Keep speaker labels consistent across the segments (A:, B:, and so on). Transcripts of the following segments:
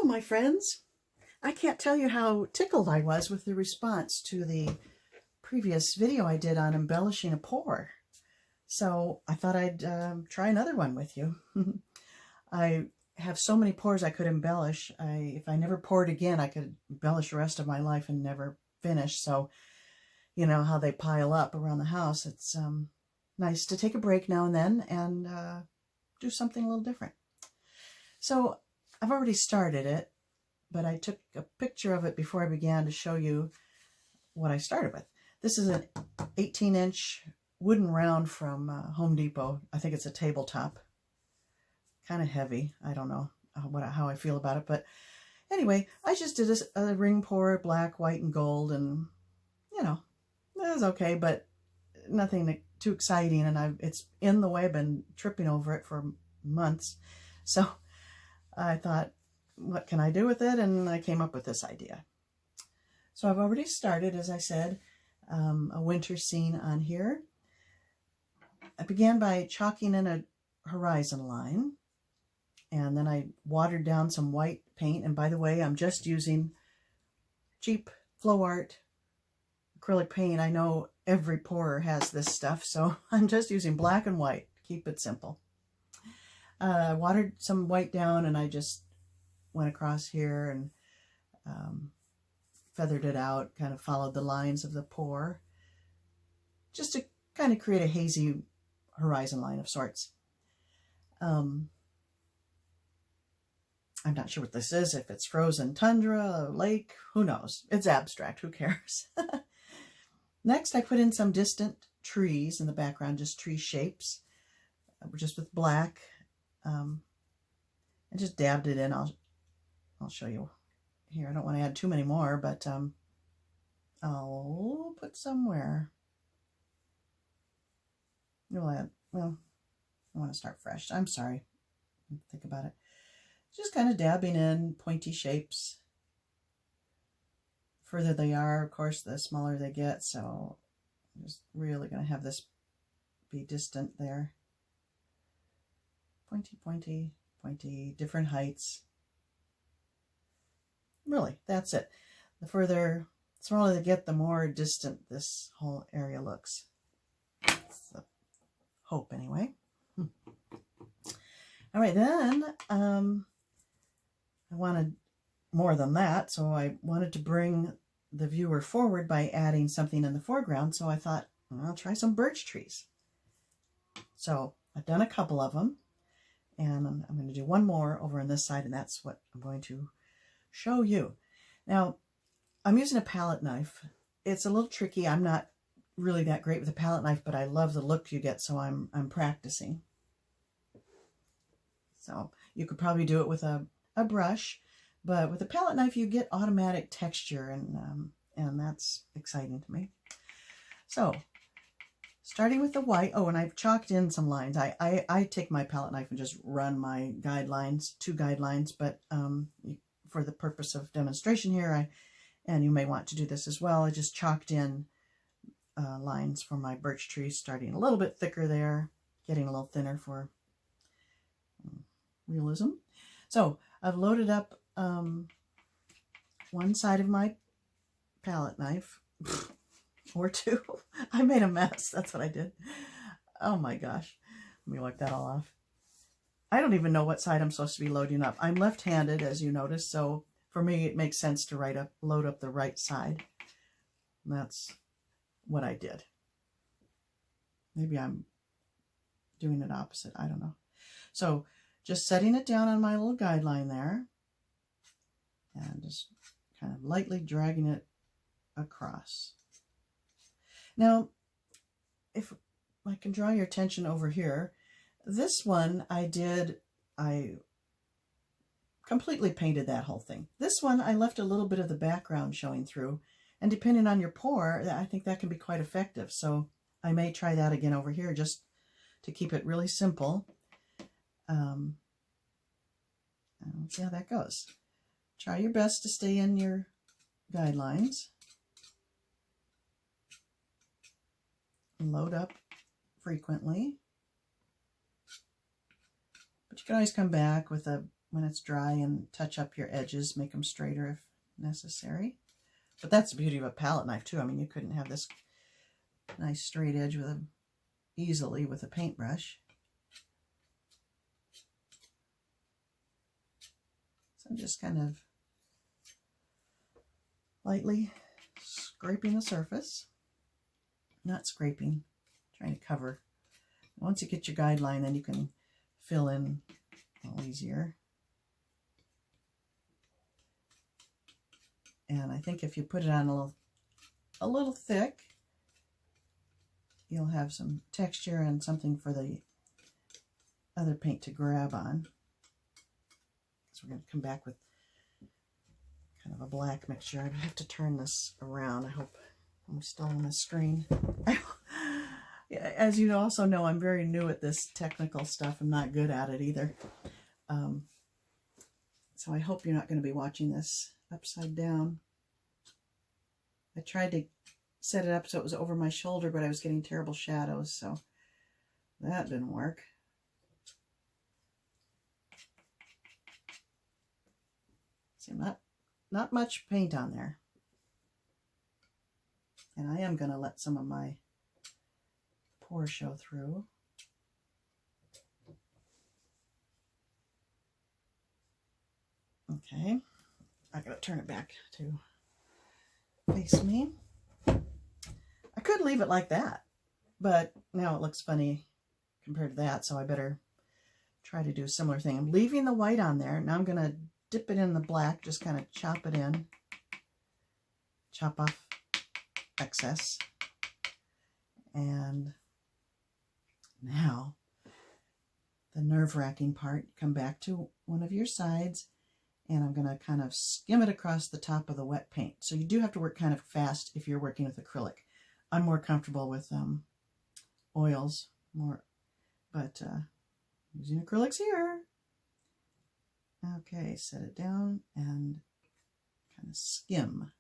A: my friends. I can't tell you how tickled I was with the response to the previous video I did on embellishing a pour. So I thought I'd try another one with you. I have so many pours I could embellish. If I never poured again, I could embellish the rest of my life and never finish. So, you know how they pile up around the house. It's nice to take a break now and then and do something a little different. So I've already started it, but I took a picture of it before I began to show you what I started with. This is an 18-inch wooden round from Home Depot. I think it's a tabletop. Kind of heavy. I don't know how I feel about it, but anyway, I just did a ring pour, black, white, and gold, and you know, it was okay, but nothing too exciting. And it's in the way. I've been tripping over it for months, so I thought, what can I do with it? And I came up with this idea. So I've already started, as I said, a winter scene on here. I began by chalking in a horizon line, and then I watered down some white paint. And by the way, I'm just using cheap Flow Art acrylic paint. I know every pourer has this stuff, so I'm just using black and white. Keep it simple. I watered some white down, and I just went across here and feathered it out, kind of followed the lines of the pour, just to kind of create a hazy horizon line of sorts. I'm not sure what this is, if it's frozen tundra, a lake, who knows? It's abstract, who cares? Next, I put in some distant trees in the background, just tree shapes, just with black. I just dabbed it in. I'll show you here. I don't want to add too many more, but I'll put somewhere. You'll add, well, I want to start fresh. I'm sorry. Think about it. Just kind of dabbing in pointy shapes. The further they are, of course, the smaller they get. So I'm just really going to have this be distant there. Pointy, pointy, pointy, different heights. Really, that's it. The smaller they get, the more distant this whole area looks. That's the hope, anyway. All right, then I wanted more than that, so I wanted to bring the viewer forward by adding something in the foreground. So I thought, well, I'll try some birch trees. So I've done a couple of them, and I'm going to do one more over on this side, and that's what I'm going to show you. Now, I'm using a palette knife. It's a little tricky. I'm not really that great with a palette knife, but I love the look you get, so I'm practicing. So you could probably do it with a brush, but with a palette knife you get automatic texture, and that's exciting to me. So starting with the white, oh, and I've chalked in some lines. I take my palette knife and just run my guidelines, 2 guidelines, but for the purpose of demonstration here, and you may want to do this as well, I just chalked in lines for my birch trees, starting a little bit thicker there, getting a little thinner for realism. So I've loaded up one side of my palette knife, or 2. I made a mess. That's what I did. Oh my gosh. Let me wipe that all off. I don't even know what side I'm supposed to be loading up. I'm left-handed, as you notice, so for me it makes sense to load up the right side. And that's what I did. Maybe I'm doing it opposite. I don't know. So just setting it down on my little guideline there, and just kind of lightly dragging it across. Now, if I can draw your attention over here, this one I completely painted that whole thing. This one I left a little bit of the background showing through, and depending on your pour, I think that can be quite effective. So I may try that again over here just to keep it really simple. And see how that goes. Try your best to stay in your guidelines. Load up frequently. But you can always come back with a when it's dry and touch up your edges, make them straighter if necessary. But that's the beauty of a palette knife too. I mean, you couldn't have this nice straight edge with easily with a paintbrush. So I'm just kind of lightly scraping the surface. Not scraping, trying to cover. Once you get your guideline, then you can fill in a little easier. And I think if you put it on a little thick, you'll have some texture and something for the other paint to grab on. So we're going to come back with kind of a black mixture. I have to turn this around. I hope I'm still on the screen. As you also know, I'm very new at this technical stuff. I'm not good at it either. So I hope you're not going to be watching this upside down. I tried to set it up so it was over my shoulder, but I was getting terrible shadows, so that didn't work. See, not much paint on there. And I am going to let some of my pour show through. Okay, I gotta turn it back to face me. I could leave it like that, but now it looks funny compared to that, so I better try to do a similar thing. I'm leaving the white on there. Now I'm gonna dip it in the black, just kind of chop it in, chop off excess. And now the nerve-wracking part, come back to one of your sides, and I'm going to kind of skim it across the top of the wet paint. So you do have to work kind of fast if you're working with acrylic. I'm more comfortable with oils, but using acrylics here. Okay, set it down and kind of skim.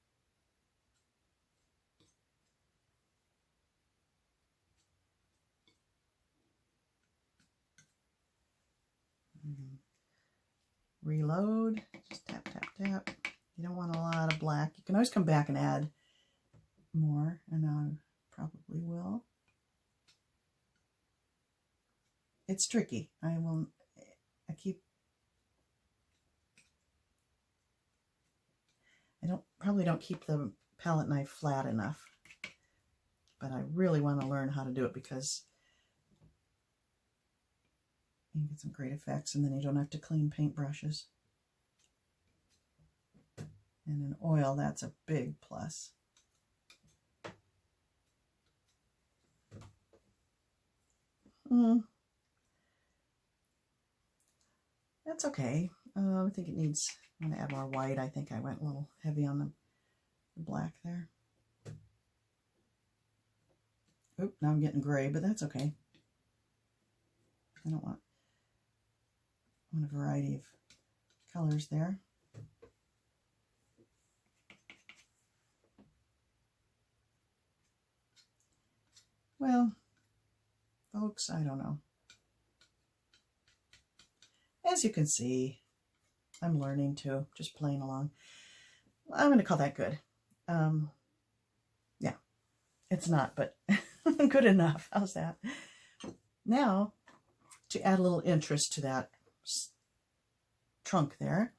A: Reload, just tap, tap, tap. You don't want a lot of black. You can always come back and add more, and I probably will. It's tricky. I probably don't keep the palette knife flat enough, but I really want to learn how to do it because you can get some great effects, and then you don't have to clean paintbrushes. And in oil, that's a big plus. That's okay. I think it needs, I'm going to add more white. I think I went a little heavy on the black there. Oop, now I'm getting gray, but that's okay. I don't want a variety of colors there. Well, folks, I don't know. As you can see, I'm learning too, just playing along. I'm going to call that good. Yeah, it's not, but good enough. How's that? Now, to add a little interest to that trunk there,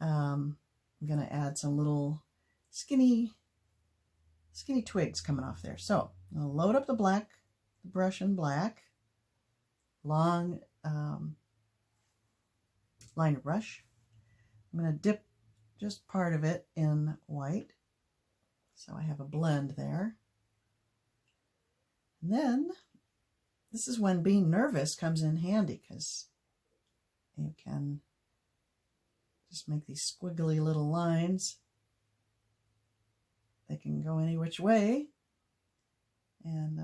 A: I'm going to add some little skinny twigs coming off there. So I'm going to load up the brush in black, long liner brush. I'm going to dip just part of it in white, so I have a blend there. And then this is when being nervous comes in handy, because you can just make these squiggly little lines. They can go any which way, and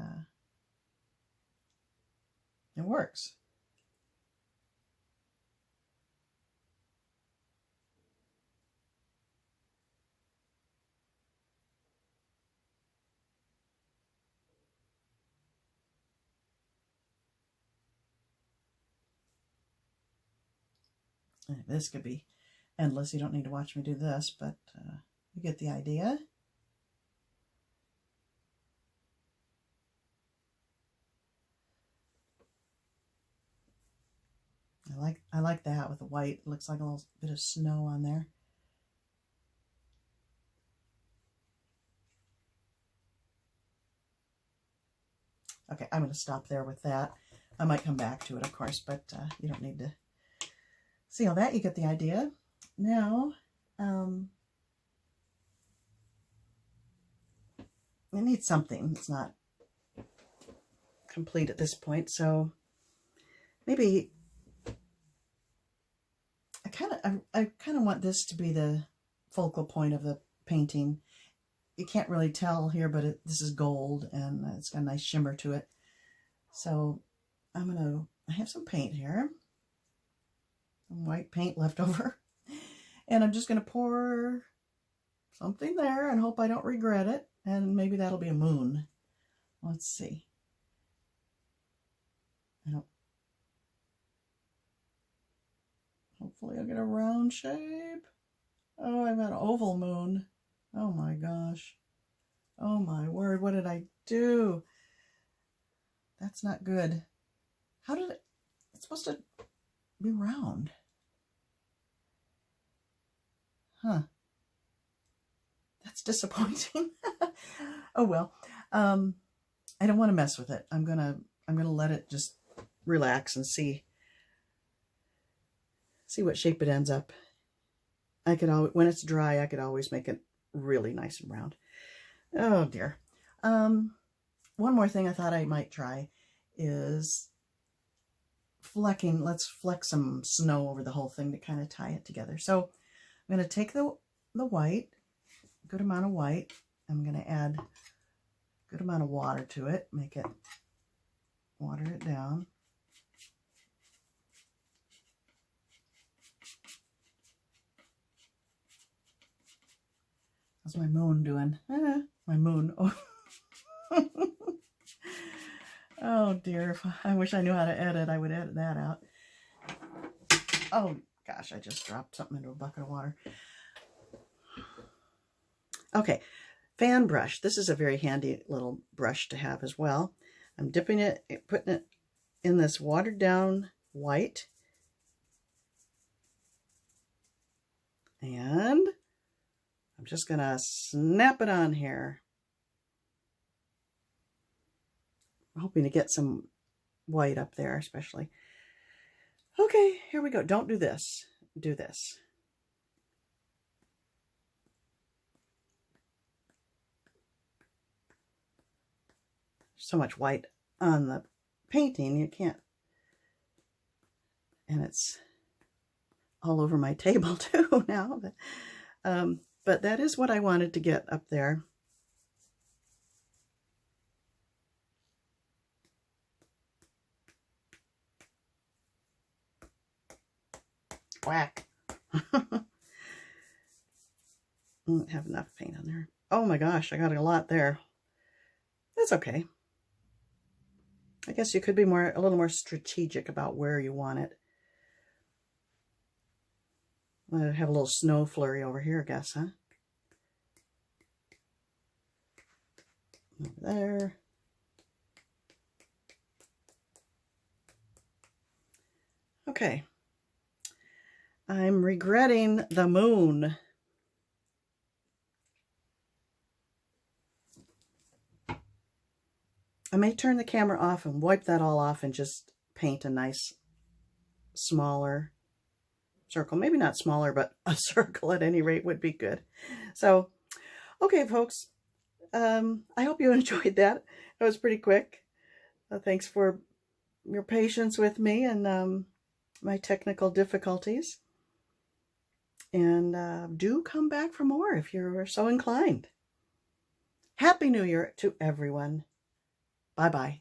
A: it works. This could be endless. You don't need to watch me do this, but you get the idea. I like that with the white. It looks like a little bit of snow on there. Okay, I'm going to stop there with that. I might come back to it, of course, but you don't need to see all that. You get the idea. Now, I need something that's not complete at this point, so maybe I kind of want this to be the focal point of the painting. You can't really tell here, but this is gold and it's got a nice shimmer to it. So I have some paint here, some white paint left over, and I'm just going to pour something there and hope I don't regret it. And maybe that'll be a moon. Let's see. Hopefully I'll get a round shape. Oh, I've got an oval moon. Oh my gosh. Oh my word, what did I do? That's not good. How did it? It's supposed to be round. Huh. That's disappointing. Oh well. I don't want to mess with it. I'm gonna let it just relax and see what shape it ends up. I could always, when it's dry, I could always make it really nice and round. Oh dear. One more thing I thought I might try is flecking. Let's fleck some snow over the whole thing to kind of tie it together. So I'm going to take the white, good amount of white. I'm going to add a good amount of water to it, water it down. How's my moon doing? My moon. Oh. Oh dear, if I wish I knew how to edit, I would edit that out. Oh gosh, I just dropped something into a bucket of water. Okay, fan brush. This is a very handy little brush to have as well. I'm dipping it, putting it in this watered down white. And I'm just going to snap it on here. I'm hoping to get some white up there, especially. Okay, here we go. Don't do this. Do this. So much white on the painting, you can't. And it's all over my table too now. But that is what I wanted to get up there. Whack. Don't have enough paint on there. Oh my gosh, I got a lot there. That's okay. I guess you could be a little more strategic about where you want it. I have a little snow flurry over here, I guess, huh? Over there. Okay. I'm regretting the moon. I may turn the camera off and wipe that all off and just paint a nice smaller circle. Maybe not smaller, but a circle at any rate would be good. So, okay, folks. I hope you enjoyed that. It was pretty quick. Thanks for your patience with me and my technical difficulties. And do come back for more if you're so inclined. Happy New Year to everyone. Bye-bye.